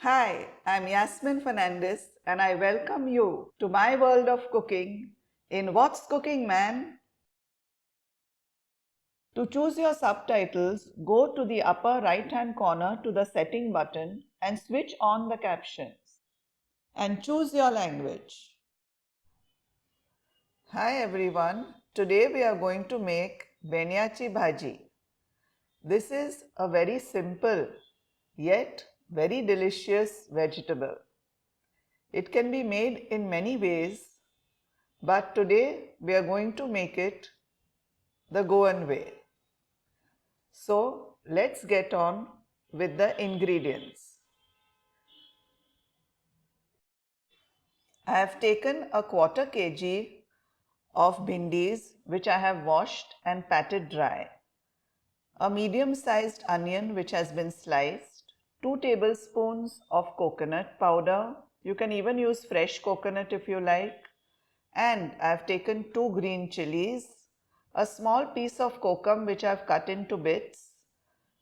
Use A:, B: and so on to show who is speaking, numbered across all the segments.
A: Hi, I'm Yasmin Fernandes and I welcome you to my world of cooking in What's Cooking Man? To choose your subtitles, go to the upper right hand corner to the setting button and switch on the captions and choose your language. Hi everyone, today we are going to make Bhenyachi Bhaji. This is a very simple yet very delicious vegetable. It can be made in many ways, but today we are going to make it the Goan way. So let's get on with the ingredients. I have taken a quarter kg of bhindis which I have washed and patted dry, a medium sized onion which has been sliced, 2 tablespoons of coconut powder, you can even use fresh coconut if you like, and I have taken 2 green chillies, a small piece of kokum which I have cut into bits,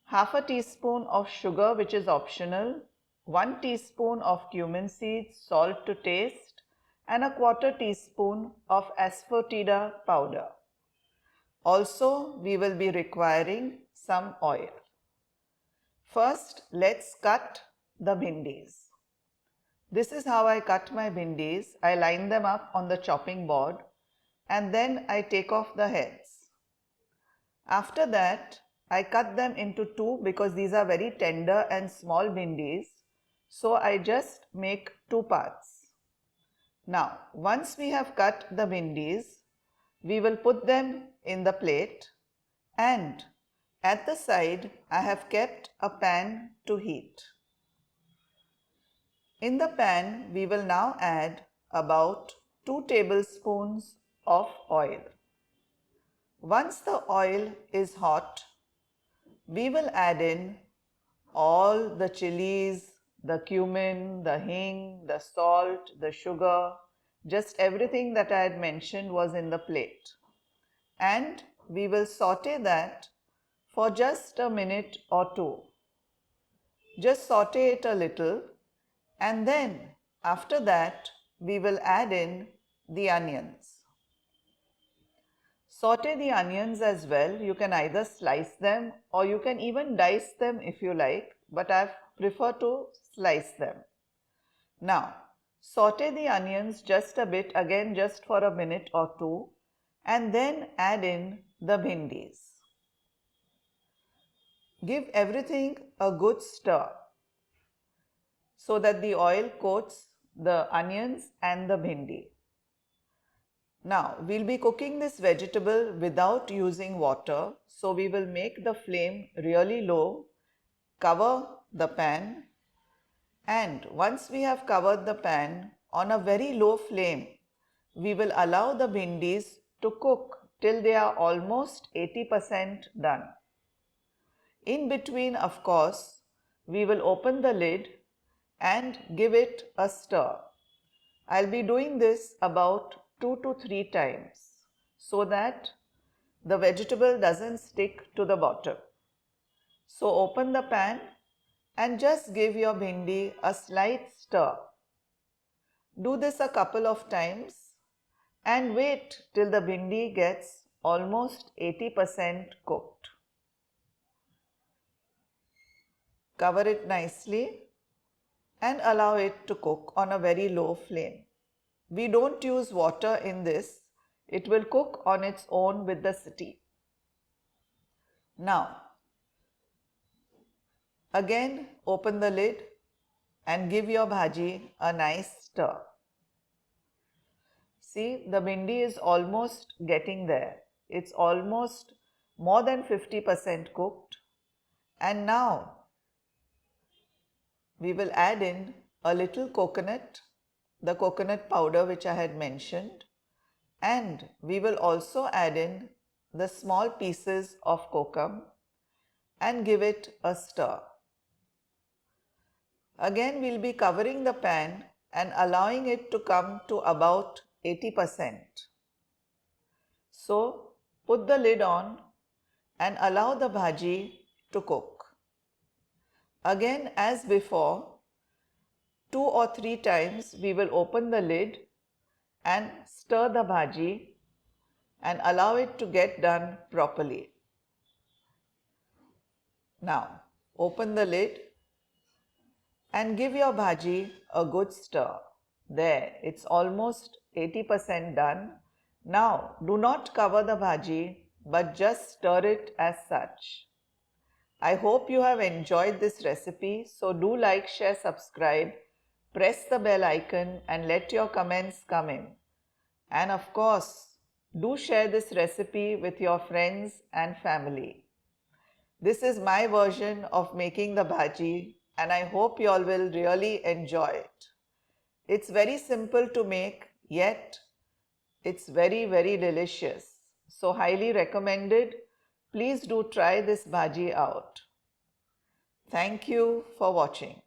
A: half a teaspoon of sugar which is optional, 1 teaspoon of cumin seeds, salt to taste, and a quarter teaspoon of asafoetida powder. Also, we will be requiring some oil. First, let's cut the bhindis. This is how I cut my bhindis. I line them up on the chopping board and then I take off the heads. After that, I cut them into two because these are very tender and small bhindis. So I just make two parts. Now, once we have cut the bhindis, we will put them in the plate and at the side I have kept a pan to heat. In the pan, we will now add about 2 tablespoons of oil. Once the oil is hot, we will add in all the chilies, the cumin, the hing, the salt, the sugar, just everything that I had mentioned was in the plate. And we will saute that for just a minute or two. Just saute it a little and then after that we will add in the onions. Saute the onions as well. You can either slice them or you can even dice them if you like, but I prefer to slice them. Now, saute the onions just a bit, again just for a minute or two, and then add in the bhindis. Give everything a good stir so that the oil coats the onions and the bhindi. Now, we'll be cooking this vegetable without using water, so we will make the flame really low, cover the pan, and once we have covered the pan on a very low flame, we will allow the bhindis to cook till they are almost 80% done. In between, of course, we will open the lid and give it a stir. I'll be doing this about 2 to 3 times so that the vegetable doesn't stick to the bottom. So open the pan and just give your bhindi a slight stir. Do this a couple of times and wait till the bhindi gets almost 80% cooked. Cover it nicely and allow it to cook on a very low flame. We don't use water in this. It will cook on its own with the sati. Now, again open the lid and give your bhaji a nice stir. See, the bhindi is almost getting there. It's almost more than 50% cooked. And now we will add in a little coconut, the coconut powder which I had mentioned, and we will also add in the small pieces of kokum and give it a stir. Again, we'll be covering the pan and allowing it to come to about 80%. So, put the lid on and allow the bhaji to cook. Again, as before, 2 or 3 times we will open the lid and stir the bhaji and allow it to get done properly. Now, open the lid and give your bhaji a good stir. There, it's almost 80% done. Now, do not cover the bhaji, but just stir it as such. I hope you have enjoyed this recipe, so do like, share, subscribe, press the bell icon and let your comments come in. And of course, do share this recipe with your friends and family. This is my version of making the bhaji and I hope you all will really enjoy it. It's very simple to make, yet it's very, very delicious. So highly recommended. Please do try this bhaji out. Thank you for watching.